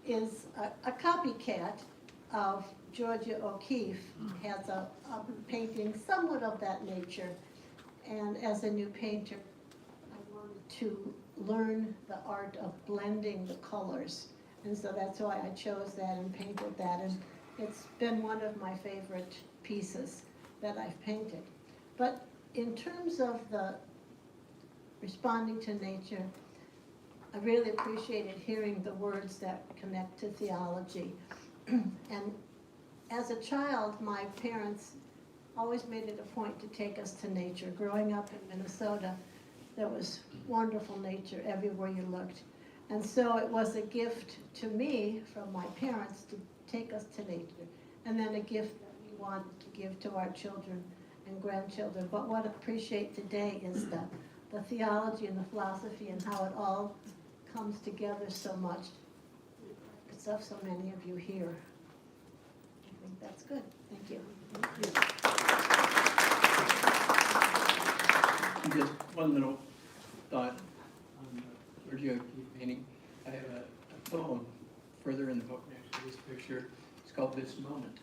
is a copycat of Georgia O'Keeffe. Has a painting somewhat of that nature. And as a new painter, I wanted to learn the art of blending the colors And so that's why I chose that and painted that, and it's been one of my favorite pieces that I've painted. But in terms of the responding to nature, I really appreciated hearing the words that connect to theology. And as a child, my parents always made it a point to take us to nature. Growing up in Minnesota, there was wonderful nature everywhere you looked. And so it was a gift to me from my parents to take us to nature, and then a gift that we wanted to give to our children and grandchildren. But what I appreciate today is the theology and the philosophy and how it all comes together so much. It's of so many of you here. I think that's good. Thank you. Just one little thought on Giorgio painting. I have a poem further in the book next to this picture. It's called This Moment.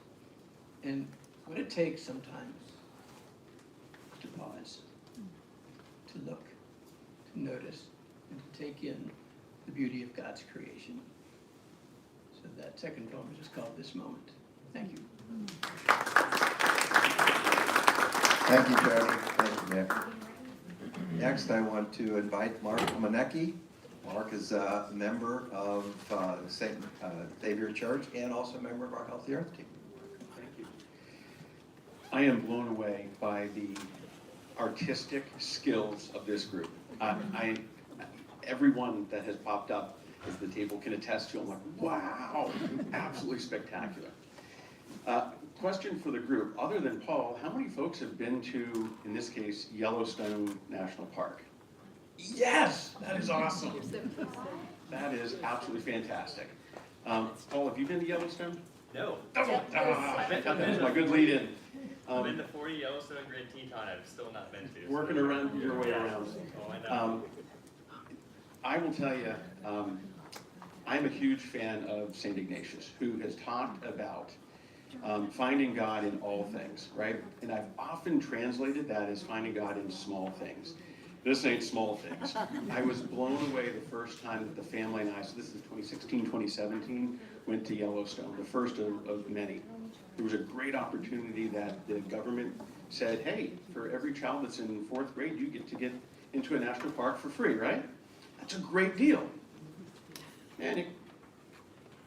And what it takes sometimes to pause, to look, to notice, and to take in the beauty of God's creation. So that second poem is just called This Moment. Thank you. Thank you, Jeremy. Thank you, Nick. Next, I want to invite Mark Manecki. Mark is a member of the St. Xavier Church and also a member of our Healthy Earth team. Thank you. I am blown away by the artistic skills of this group. Everyone that has popped up, as the table can attest to, I'm like, wow, absolutely spectacular. Question for the group, other than Paul, how many folks have been to, in this case, Yellowstone National Park? Yes, that is awesome. That is absolutely fantastic. Paul, have you been to Yellowstone? No. That was my good lead in. I've been to 40 Yellowstone Grand Teton, I've still not been to. Working around your way around. Oh, I know. I will tell you, I'm a huge fan of St. Ignatius, who has talked about finding God in all things, right? And I've often translated that as finding God in small things. This ain't small things. I was blown away the first time that the family and I, so this is 2016, 2017, went to Yellowstone, the first of many. There was a great opportunity that the government said, hey, for every child that's in 4th grade, you get to get into a national park for free, right? That's a great deal. And it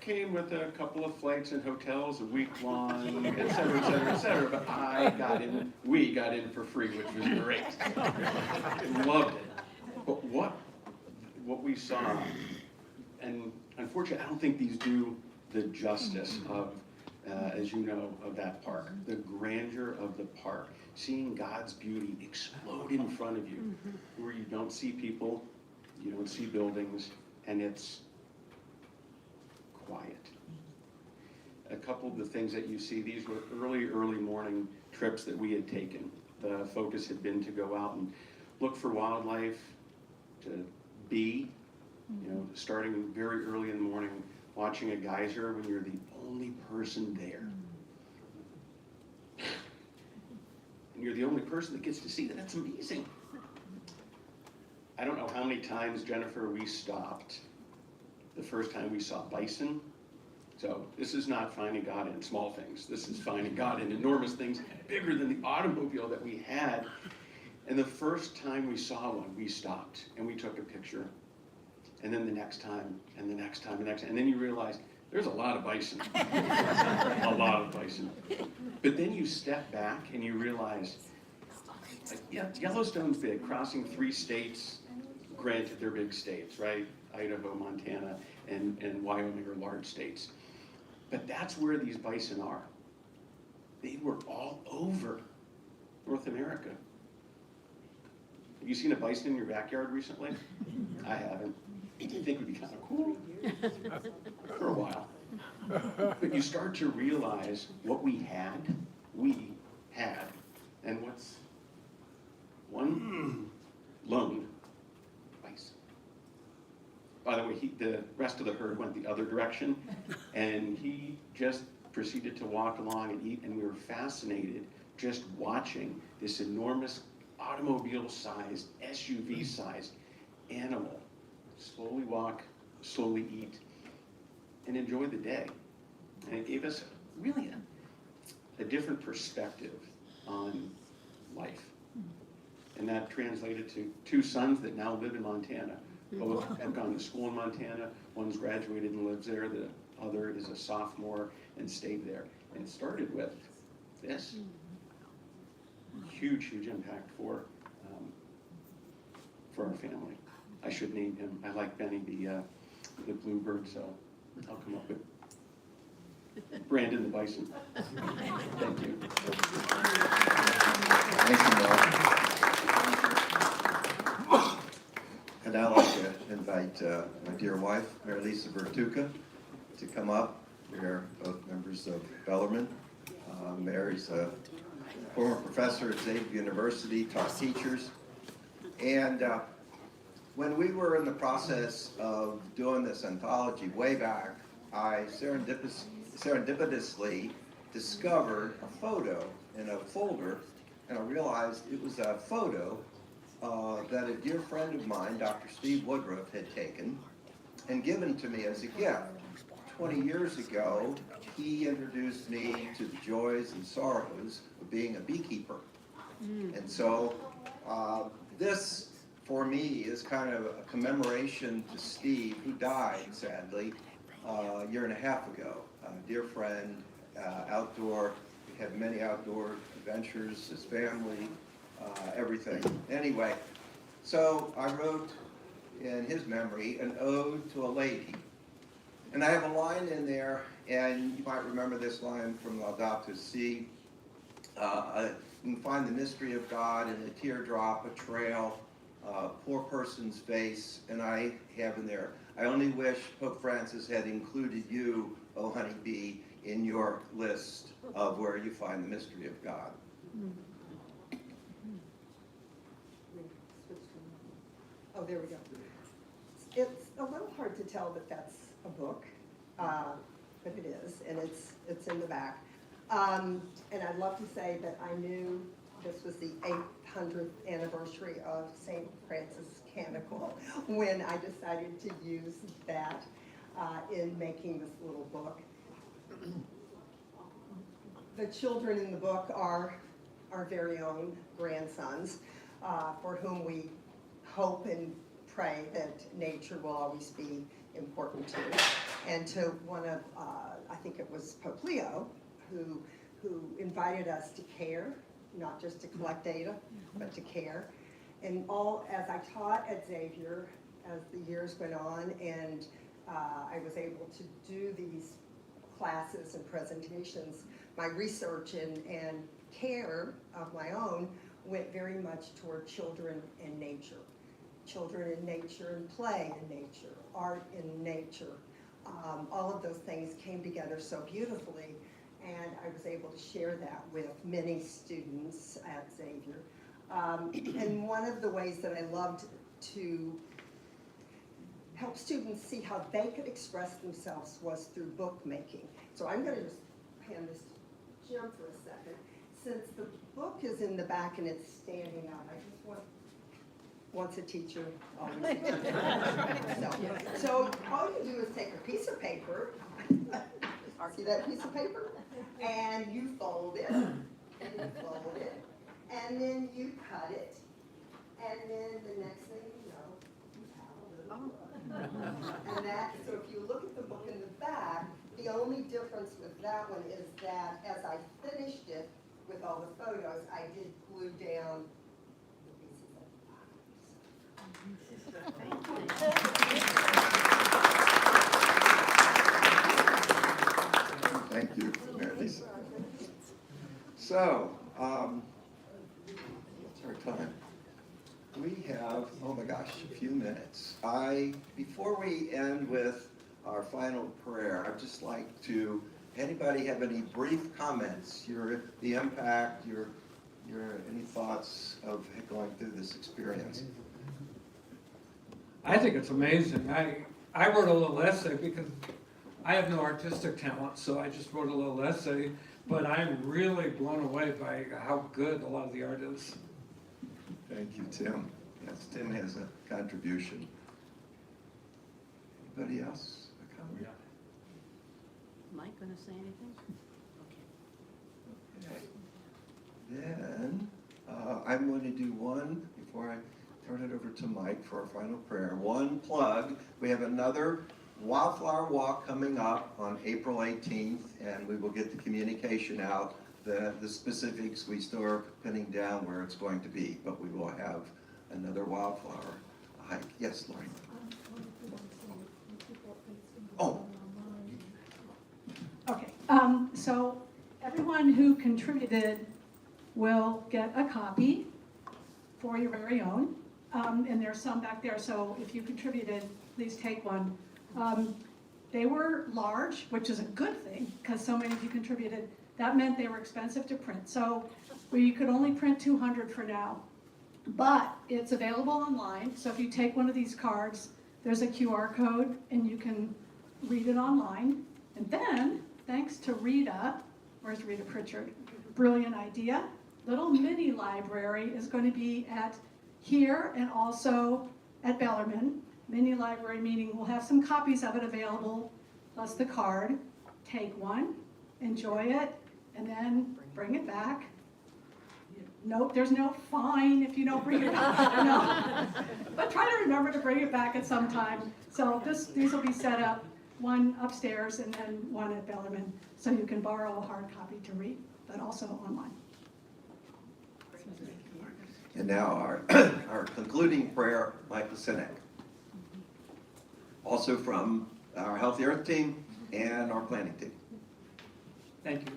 came with a couple of flights and hotels, a week long, et cetera, et cetera, et cetera. But we got in for free, which was great. Loved it. But what we saw, and unfortunately, I don't think these do the justice of, as you know, of that park. The grandeur of the park, seeing God's beauty explode in front of you, where you don't see people, you don't see buildings, and it's quiet. A couple of the things that you see, these were early morning trips that we had taken. The focus had been to go out and look for wildlife, to be, starting very early in the morning, watching a geyser when you're the only person there. And you're the only person that gets to see that. That's amazing. I don't know how many times, Jennifer, we stopped the first time we saw bison. So this is not finding God in small things. This is finding God in enormous things, bigger than the automobile that we had. And the first time we saw one, we stopped and we took a picture. And then the next time, and the next time, and the next time. And then you realize there's a lot of bison. A lot of bison. But then you step back and you realize, yeah, Yellowstone's big, crossing 3 states. Granted, they're big states, right? Idaho, Montana, and Wyoming are large states. But that's where these bison are. They were all over North America. Have you seen a bison in your backyard recently? I haven't. I think it would be kind of cool for a while. But you start to realize what we had, and what's one lone bison. By the way, the rest of the herd went the other direction, and he just proceeded to walk along and eat, and we were fascinated just watching this enormous automobile-sized, SUV-sized animal slowly walk, slowly eat. and enjoy the day. And it gave us really a different perspective on life. And that translated to 2 sons that now live in Montana. Both have gone to school in Montana. One's graduated and lives there. The other is a sophomore and stayed there. And it started with this. Huge, huge impact for our family. I should name him. I like Benny the bluebird, so I'll come up with Brandon the bison. Thank you. Thank you, Mark. And I'd like to invite my dear wife, Mary Lisa Bertuca, to come up. We're both members of Bellarmine. Mary's a former professor at Xavier University, taught teachers. And when we were in the process of doing this anthology way back, I serendipitously discovered a photo in a folder, and I realized it was a photo that a dear friend of mine, Dr. Steve Woodruff, had taken and given to me as a gift. 20 years ago, he introduced me to the joys and sorrows of being a beekeeper. And so this, for me, is kind of a commemoration to Steve, who died, sadly, a year and a half ago. A dear friend, outdoor, we had many outdoor adventures, his family, everything. Anyway, so I wrote in his memory an ode to a lady. And I have a line in there, and you might remember this line from Laudato Si. You can find the mystery of God in a teardrop, a trail, a poor person's face, and I have in there, I only wish Pope Francis had included you, oh honeybee, in your list of where you find the mystery of God. Oh, there we go. It's a little hard to tell that that's a book, but it is, and it's in the back. And I'd love to say that I knew this was the 800th anniversary of St. Francis Canticle when I decided to use that in making this little book. The children in the book are our very own grandsons, for whom we hope and pray that nature will always be important to. And to one of, I think it was Pope Leo, who invited us to care, not just to collect data, but to care. And as I taught at Xavier, as the years went on, and I was able to do these classes and presentations, my research and care of my own went very much toward children and nature. Children in nature and play in nature, art in nature. All of those things came together so beautifully, and I was able to share that with many students at Xavier. And one of the ways that I loved to help students see how they could express themselves was through bookmaking. So I'm going to just hand this to Jim for a second. Since the book is in the back and it's standing up, I just want, once a teacher, always a teacher. So all you do is take a piece of paper, see that piece of paper? And you fold it, and you fold it, and then you cut it, and then the next thing you know, you have a little book. And that, so if you look at the book in the back, the only difference with that one is that as I finished it with all the photos, I did glue down the pieces at the bottom. Thank you, Mary Lisa. So, what's our time? We have, oh my gosh, a few minutes. Before we end with our final prayer, I'd just like to, anybody have any brief comments, the impact, any thoughts of going through this experience? I think it's amazing. I wrote a little essay because I have no artistic talent, so I just wrote a little essay, but I'm really blown away by how good a lot of the art is. Thank you, Tim. Yes, Tim has a contribution. Anybody else? A comment? Mike gonna say anything? Okay. Then, I'm going to do one, before I turn it over to Mike for our final prayer, one plug. We have another Wildflower Walk coming up on April 18th, and we will get the communication out. The specifics, we still are pinning down where it's going to be, but we will have another wildflower hike. Yes, Lori? Oh. Okay, so everyone who contributed will get a copy for your very own. And there's some back there, so if you contributed, please take one. They were large, which is a good thing, because so many of you contributed. That meant they were expensive to print. So we could only print 200 for now. But it's available online, so if you take one of these cards, there's a QR code, and you can read it online. And then, thanks to Rita, where's Rita Pritchard? Brilliant idea. Little mini library is going to be at here and also at Bellarmine. Mini library meaning we'll have some copies of it available, plus the card. Take one, enjoy it, and then bring it back. Nope, there's no fine if you don't bring it back. No. But try to remember to bring it back at some time. So these will be set up, one upstairs and then one at Bellarmine, so you can borrow a hard copy to read, but also online. And now our concluding prayer, Michael Sinek. Also from our Healthy Earth team and our planning team. Thank you.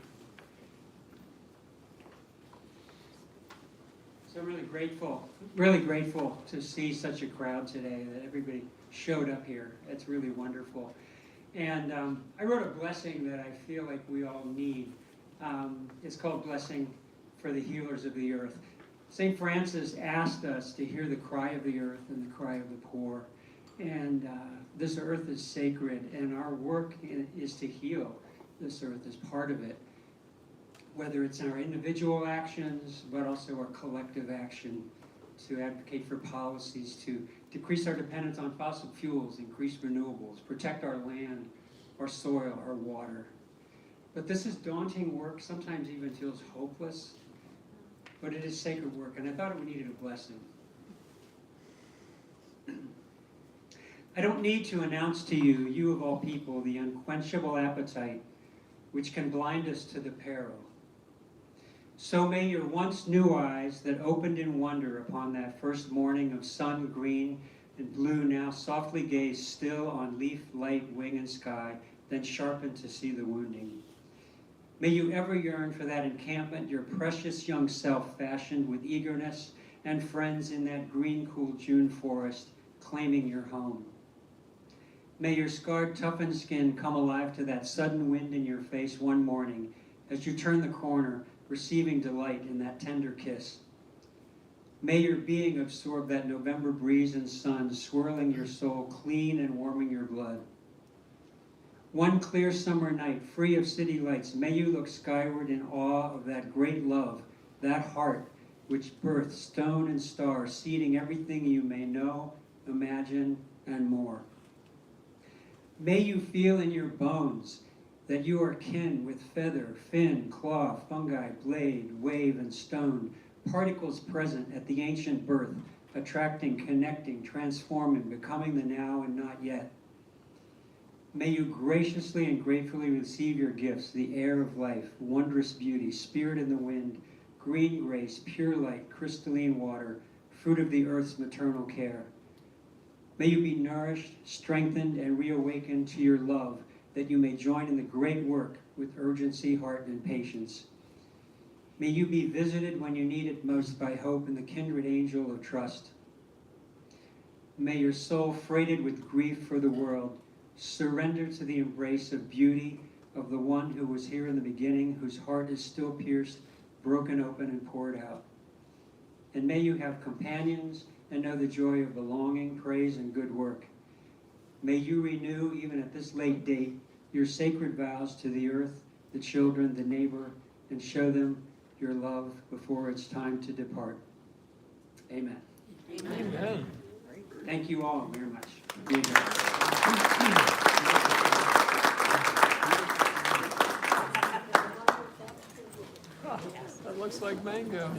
So really grateful to see such a crowd today, that everybody showed up here. It's really wonderful. And I wrote a blessing that I feel like we all need. It's called Blessing for the Healers of the Earth. St. Francis asked us to hear the cry of the earth and the cry of the poor. And this earth is sacred, and our work is to heal this earth as part of it, whether it's in our individual actions, but also our collective action to advocate for policies to decrease our dependence on fossil fuels, increase renewables, protect our land, our soil, our water. But this is daunting work, sometimes even feels hopeless, but it is sacred work, and I thought it needed a blessing. I don't need to announce to you, you of all people, the unquenchable appetite which can blind us to the peril. So may your once new eyes that opened in wonder upon that first morning of sun, green, and blue now softly gaze still on leaf, light, wing, and sky, then sharpen to see the wounding. May you ever yearn for that encampment your precious young self fashioned with eagerness and friends in that green, cool June forest, claiming your home. May your scarred, toughened skin come alive to that sudden wind in your face one morning as you turn the corner, receiving delight in that tender kiss. May your being absorb that November breeze and sun, swirling your soul clean and warming your blood. One clear summer night, free of city lights, may you look skyward in awe of that great love, that heart which birthed stone and star, seeding everything you may know, imagine, and more. May you feel in your bones that you are kin with feather, fin, claw, fungi, blade, wave, and stone, particles present at the ancient birth, attracting, connecting, transforming, becoming the now and not yet. May you graciously and gratefully receive your gifts, the air of life, wondrous beauty, spirit in the wind, green grace, pure light, crystalline water, fruit of the earth's maternal care. May you be nourished, strengthened, and reawakened to your love, that you may join in the great work with urgency, heart, and patience. May you be visited when you need it most by hope and the kindred angel of trust. May your soul, freighted with grief for the world, surrender to the embrace of beauty of the one who was here in the beginning, whose heart is still pierced, broken open, and poured out. And may you have companions and know the joy of belonging, praise, and good work. May you renew, even at this late date, your sacred vows to the earth, the children, the neighbor, and show them your love before it's time to depart. Amen. Amen. Thank you all very much. looks like mango.